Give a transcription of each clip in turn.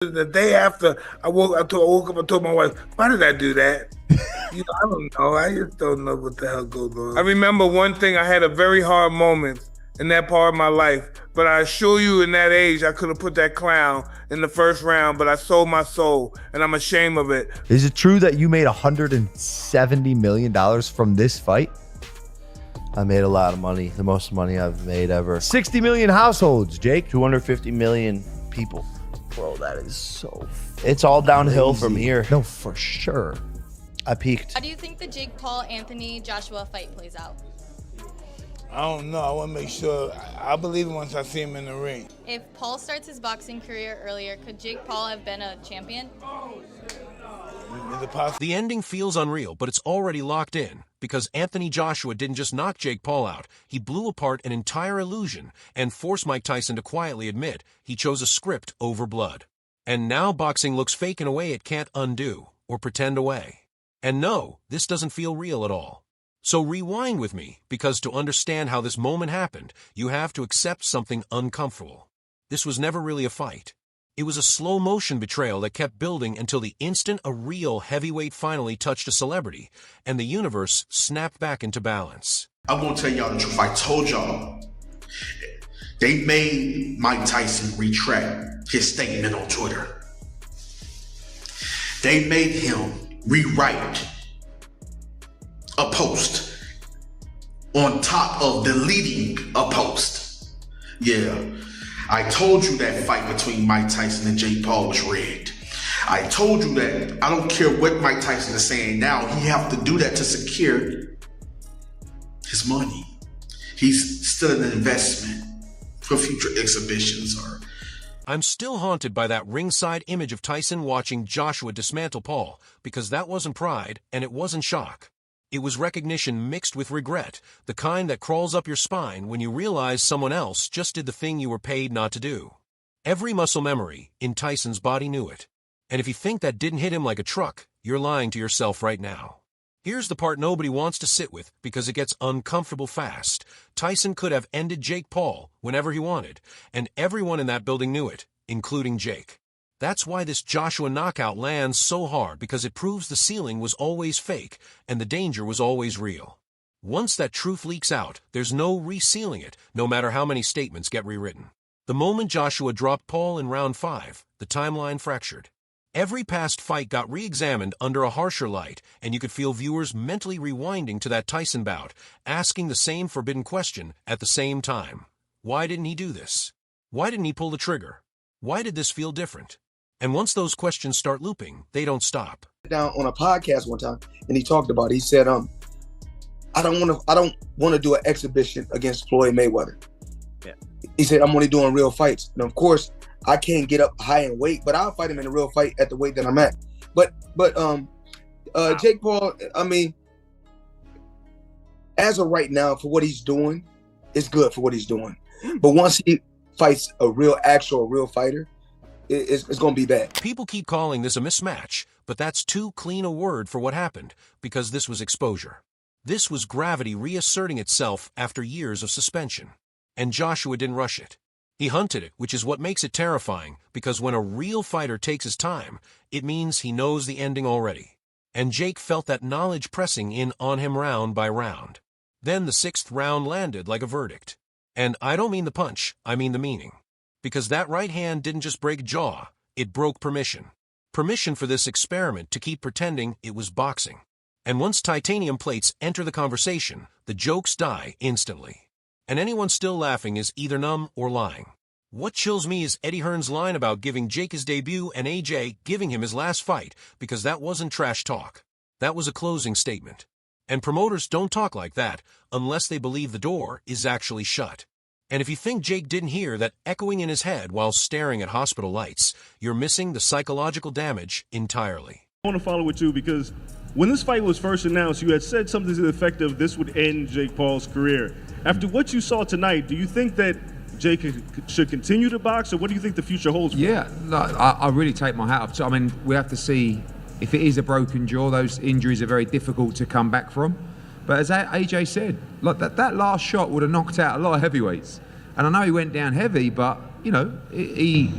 The day after I woke up and told my wife, "Why did I do that?" I don't know. I just don't know what the hell goes on. I remember one thing. I had a very hard moment in that part of my life, but I assure you, in that age, I could have put that clown in the first round, but I sold my soul, and I'm ashamed of it. Is it true that you made $170 million from this fight? I made a lot of money, the most money I've made ever. 60 million households, Jake. 250 million people. Bro, that is so It's all downhill crazy. from here. No, for sure. I peaked. How do you think the Jake Paul Anthony Joshua fight plays out? I don't know. I want to make sure. I believe it once I see him in the ring. If Paul starts his boxing career earlier, could Jake Paul have been a champion? Is it possible? The ending feels unreal, but it's already locked in, because Anthony Joshua didn't just knock Jake Paul out, he blew apart an entire illusion and forced Mike Tyson to quietly admit he chose a script over blood. And now boxing looks fake in a way it can't undo or pretend away. And no, this doesn't feel real at all. So rewind with me, because to understand how this moment happened, you have to accept something uncomfortable. This was never really a fight. It was a slow-motion betrayal that kept building until the instant a real heavyweight finally touched a celebrity, and the universe snapped back into balance. I'm gonna tell y'all the truth. I told y'all. They made Mike Tyson retract his statement on Twitter. They made him rewrite a post on top of deleting a post. Yeah. I told you that fight between Mike Tyson and Jake Paul was rigged. I told you that I don't care what Mike Tyson is saying now, he have to do that to secure his money. He's still an investment for future exhibitions. I'm still haunted by that ringside image of Tyson watching Joshua dismantle Paul, because that wasn't pride and it wasn't shock. It was recognition mixed with regret, the kind that crawls up your spine when you realize someone else just did the thing you were paid not to do. Every muscle memory in Tyson's body knew it. And if you think that didn't hit him like a truck, you're lying to yourself right now. Here's the part nobody wants to sit with, because it gets uncomfortable fast. Tyson could have ended Jake Paul whenever he wanted, and everyone in that building knew it, including Jake. That's why this Joshua knockout lands so hard, because it proves the ceiling was always fake and the danger was always real. Once that truth leaks out, there's no resealing it, no matter how many statements get rewritten. The moment Joshua dropped Paul in round 5, the timeline fractured. Every past fight got re-examined under a harsher light, and you could feel viewers mentally rewinding to that Tyson bout, asking the same forbidden question at the same time. Why didn't he do this? Why didn't he pull the trigger? Why did this feel different? And once those questions start looping, they don't stop. Down on a podcast one time, and he talked about it. He said, I don't want to do an exhibition against Floyd Mayweather. Yeah. He said, I'm only doing real fights. And of course, I can't get up high in weight, but I'll fight him in a real fight at the weight that I'm at. But Jake Paul, I mean, as of right now, for what he's doing, it's good for what he's doing. But once he fights a real fighter, it's going to be bad. People keep calling this a mismatch, but that's too clean a word for what happened, because this was exposure. This was gravity reasserting itself after years of suspension. And Joshua didn't rush it. He hunted it, which is what makes it terrifying, because when a real fighter takes his time, it means he knows the ending already. And Jake felt that knowledge pressing in on him round by round. Then the 6th round landed like a verdict. And I don't mean the punch, I mean the meaning. Because that right hand didn't just break jaw, it broke permission. Permission for this experiment to keep pretending it was boxing. And once titanium plates enter the conversation, the jokes die instantly. And anyone still laughing is either numb or lying. What chills me is Eddie Hearn's line about giving Jake his debut and AJ giving him his last fight, because that wasn't trash talk. That was a closing statement. And promoters don't talk like that unless they believe the door is actually shut. And if you think Jake didn't hear that echoing in his head while staring at hospital lights, you're missing the psychological damage entirely. I want to follow with you, because when this fight was first announced, you had said something to the effect of this would end Jake Paul's career. After what you saw tonight, do you think that Jake should continue to box, or what do you think the future holds for him? Yeah, no, I really take my hat off. So, I mean, we have to see if it is a broken jaw. Those injuries are very difficult to come back from. But as AJ said, like that last shot would have knocked out a lot of heavyweights. And I know he went down heavy, but you know he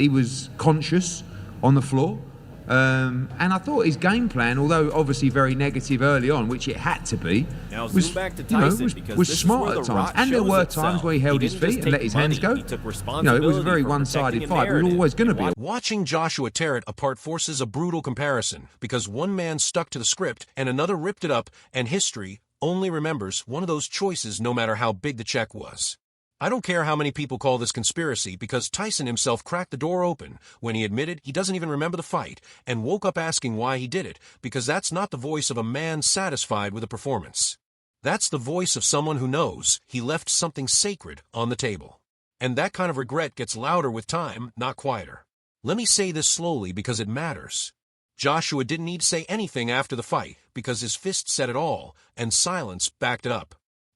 was conscious. on the floor. And I thought his game plan, although obviously very negative early on, which it had to be, now was, zoom back to Tyson, because was this is smart where at The times. Rock And there shows were itself. times where he held his didn't feet just and let take his hands money, go. he took It was a responsibility very for one-sided protecting a fight. It was narrative. always going to be. Watching Joshua tear it apart forces a brutal comparison because one man stuck to the script and another ripped it up, and history only remembers one of those choices no matter how big the check was. I don't care how many people call this conspiracy because Tyson himself cracked the door open when he admitted he doesn't even remember the fight and woke up asking why he did it, because that's not the voice of a man satisfied with a performance. That's the voice of someone who knows he left something sacred on the table. And that kind of regret gets louder with time, not quieter. Let me say this slowly because it matters. Joshua didn't need to say anything after the fight because his fist said it all, and silence backed it up.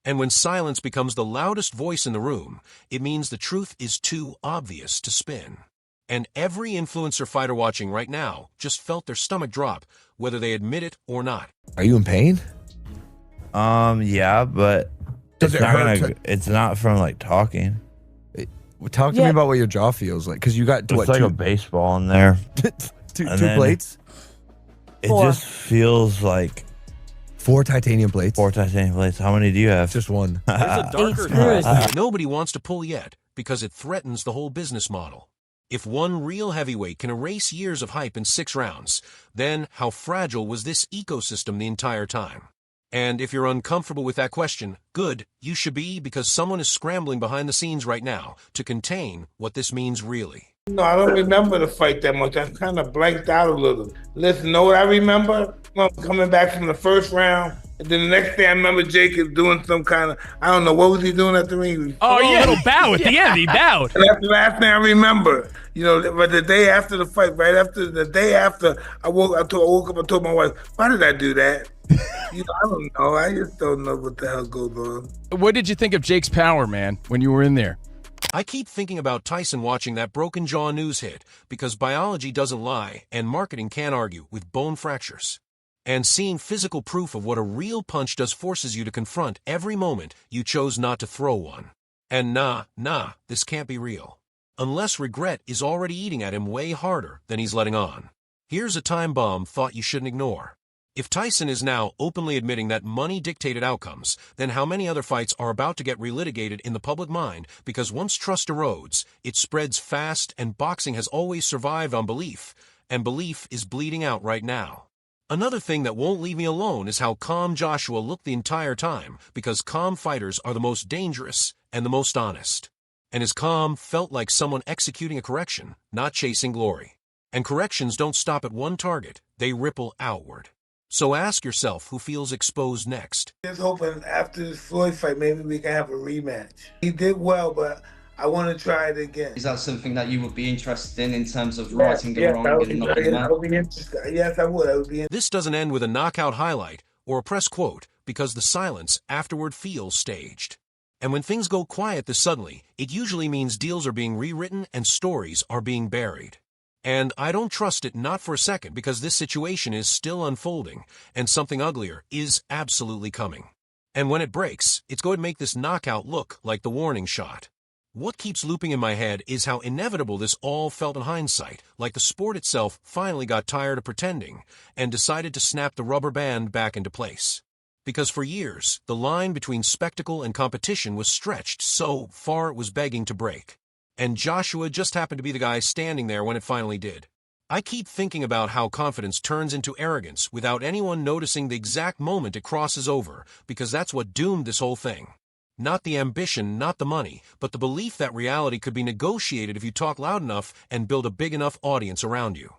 And when silence becomes the loudest voice in the room, it means the truth is too obvious to spin. And every influencer fighter watching right now just felt their stomach drop, whether they admit it or not. Are you in pain? Yeah, but Does it's it not hurt gonna. to- It's not from like talking. Talk to me about what your jaw feels like, because you got It's what, like a baseball in there. two And then plates, It just feels like 4 titanium plates. 4 titanium plates. How many do you have? Just one. There's a darker Nobody wants to pull yet because it threatens the whole business model. If one real heavyweight can erase years of hype in 6 rounds, then how fragile was this ecosystem the entire time? And if you're uncomfortable with that question, good, you should be, because someone is scrambling behind the scenes right now to contain what this means really. No, I don't remember the fight that much. I kind of blanked out a little. Listen, know what I remember? Coming back from the first round, and then the next day I remember Jacob doing some kind of, I don't know, what was he doing at the ring? Oh, yeah, a little bow at the end. He bowed. And that's the last thing I remember. You know, but the day after the fight, right after the day after, I woke up and told my wife, why did I do that? You know, I don't know. I just don't know what the hell goes on. What did you think of Jake's power, man, when you were in there? I keep thinking about Tyson watching that broken jaw news hit because biology doesn't lie and marketing can't argue with bone fractures. And seeing physical proof of what a real punch does forces you to confront every moment you chose not to throw one. And nah, this can't be real. Unless regret is already eating at him way harder than he's letting on. Here's a time bomb thought you shouldn't ignore. If Tyson is now openly admitting that money dictated outcomes, then how many other fights are about to get relitigated in the public mind because once trust erodes, it spreads fast, and boxing has always survived on belief, and belief is bleeding out right now. Another thing that won't leave me alone is how calm Joshua looked the entire time, because calm fighters are the most dangerous and the most honest. And his calm felt like someone executing a correction, not chasing glory. And corrections don't stop at one target, they ripple outward. So ask yourself who feels exposed next. Just hoping after this Floyd fight, maybe we can have a rematch. He did well, but I want to try it again. Is that something that you would be interested in terms of righting the wrong and not I would be interested. Yes, I would. I would be interested. This doesn't end with a knockout highlight or a press quote because the silence afterward feels staged. And when things go quiet this suddenly, it usually means deals are being rewritten and stories are being buried. And I don't trust it, not for a second, because this situation is still unfolding, and something uglier is absolutely coming. And when it breaks, it's going to make this knockout look like the warning shot. What keeps looping in my head is how inevitable this all felt in hindsight, like the sport itself finally got tired of pretending and decided to snap the rubber band back into place. Because for years, the line between spectacle and competition was stretched so far it was begging to break. And Joshua just happened to be the guy standing there when it finally did. I keep thinking about how confidence turns into arrogance without anyone noticing the exact moment it crosses over, because that's what doomed this whole thing. Not the ambition, not the money, but the belief that reality could be negotiated if you talk loud enough and build a big enough audience around you.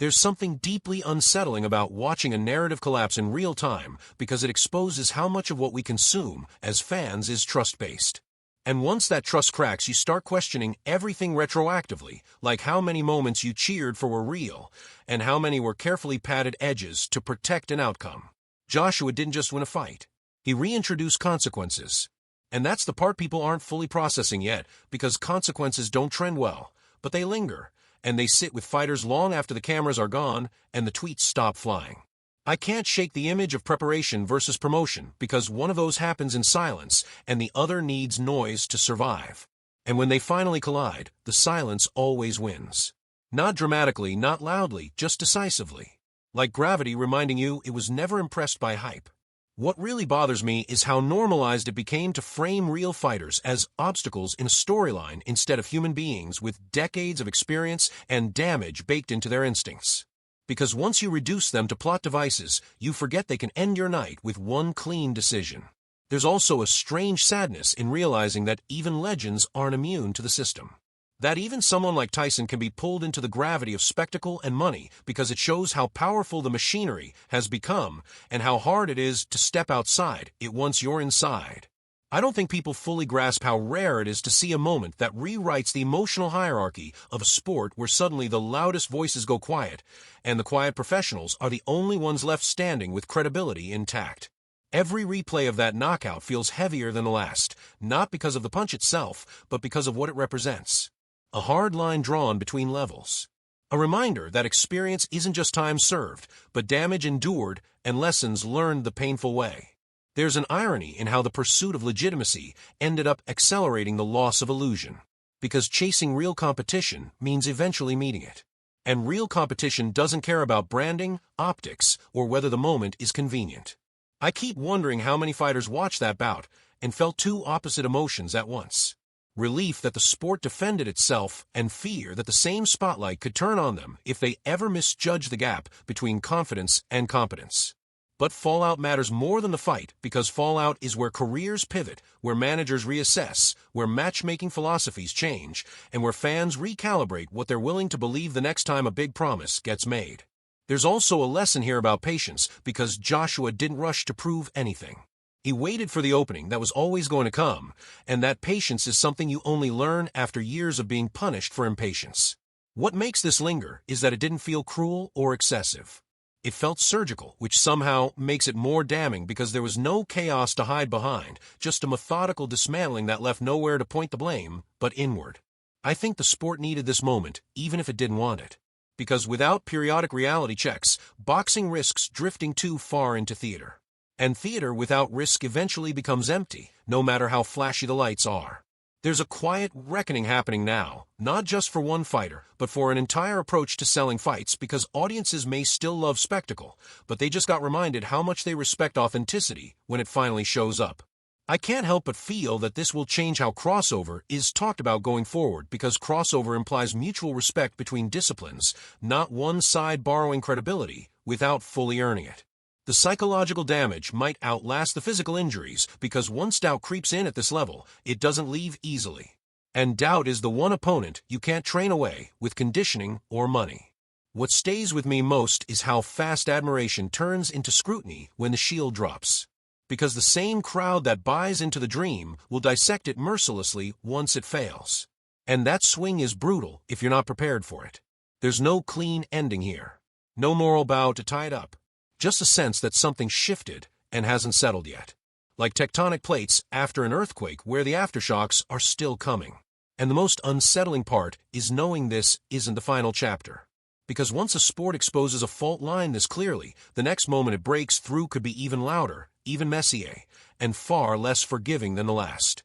There's something deeply unsettling about watching a narrative collapse in real time because it exposes how much of what we consume as fans is trust-based. And once that trust cracks, you start questioning everything retroactively, like how many moments you cheered for were real, and how many were carefully padded edges to protect an outcome. Joshua didn't just win a fight. He reintroduced consequences. And that's the part people aren't fully processing yet, because consequences don't trend well, but they linger, and they sit with fighters long after the cameras are gone and the tweets stop flying. I can't shake the image of preparation versus promotion because one of those happens in silence and the other needs noise to survive. And when they finally collide, the silence always wins. Not dramatically, not loudly, just decisively. Like gravity reminding you it was never impressed by hype. What really bothers me is how normalized it became to frame real fighters as obstacles in a storyline instead of human beings with decades of experience and damage baked into their instincts. Because once you reduce them to plot devices, you forget they can end your night with one clean decision. There's also a strange sadness in realizing that even legends aren't immune to the system. That even someone like Tyson can be pulled into the gravity of spectacle and money because it shows how powerful the machinery has become and how hard it is to step outside it once you're inside. I don't think people fully grasp how rare it is to see a moment that rewrites the emotional hierarchy of a sport where suddenly the loudest voices go quiet and the quiet professionals are the only ones left standing with credibility intact. Every replay of that knockout feels heavier than the last, not because of the punch itself, but because of what it represents. A hard line drawn between levels. A reminder that experience isn't just time served, but damage endured and lessons learned the painful way. There's an irony in how the pursuit of legitimacy ended up accelerating the loss of illusion. Because chasing real competition means eventually meeting it. And real competition doesn't care about branding, optics, or whether the moment is convenient. I keep wondering how many fighters watched that bout and felt two opposite emotions at once. Relief that the sport defended itself, and fear that the same spotlight could turn on them if they ever misjudged the gap between confidence and competence. But fallout matters more than the fight because fallout is where careers pivot, where managers reassess, where matchmaking philosophies change, and where fans recalibrate what they're willing to believe the next time a big promise gets made. There's also a lesson here about patience because Joshua didn't rush to prove anything. He waited for the opening that was always going to come, and that patience is something you only learn after years of being punished for impatience. What makes this linger is that it didn't feel cruel or excessive. It felt surgical, which somehow makes it more damning because there was no chaos to hide behind, just a methodical dismantling that left nowhere to point the blame, but inward. I think the sport needed this moment, even if it didn't want it. Because without periodic reality checks, boxing risks drifting too far into theater. And theater without risk eventually becomes empty, no matter how flashy the lights are. There's a quiet reckoning happening now, not just for one fighter, but for an entire approach to selling fights because audiences may still love spectacle, but they just got reminded how much they respect authenticity when it finally shows up. I can't help but feel that this will change how crossover is talked about going forward because crossover implies mutual respect between disciplines, not one side borrowing credibility without fully earning it. The psychological damage might outlast the physical injuries because once doubt creeps in at this level, it doesn't leave easily. And doubt is the one opponent you can't train away with conditioning or money. What stays with me most is how fast admiration turns into scrutiny when the shield drops. Because the same crowd that buys into the dream will dissect it mercilessly once it fails. And that swing is brutal if you're not prepared for it. There's no clean ending here. No moral bow to tie it up. Just a sense that something shifted and hasn't settled yet. Like tectonic plates after an earthquake where the aftershocks are still coming. And the most unsettling part is knowing this isn't the final chapter. Because once a sport exposes a fault line this clearly, the next moment it breaks through could be even louder, even messier, and far less forgiving than the last.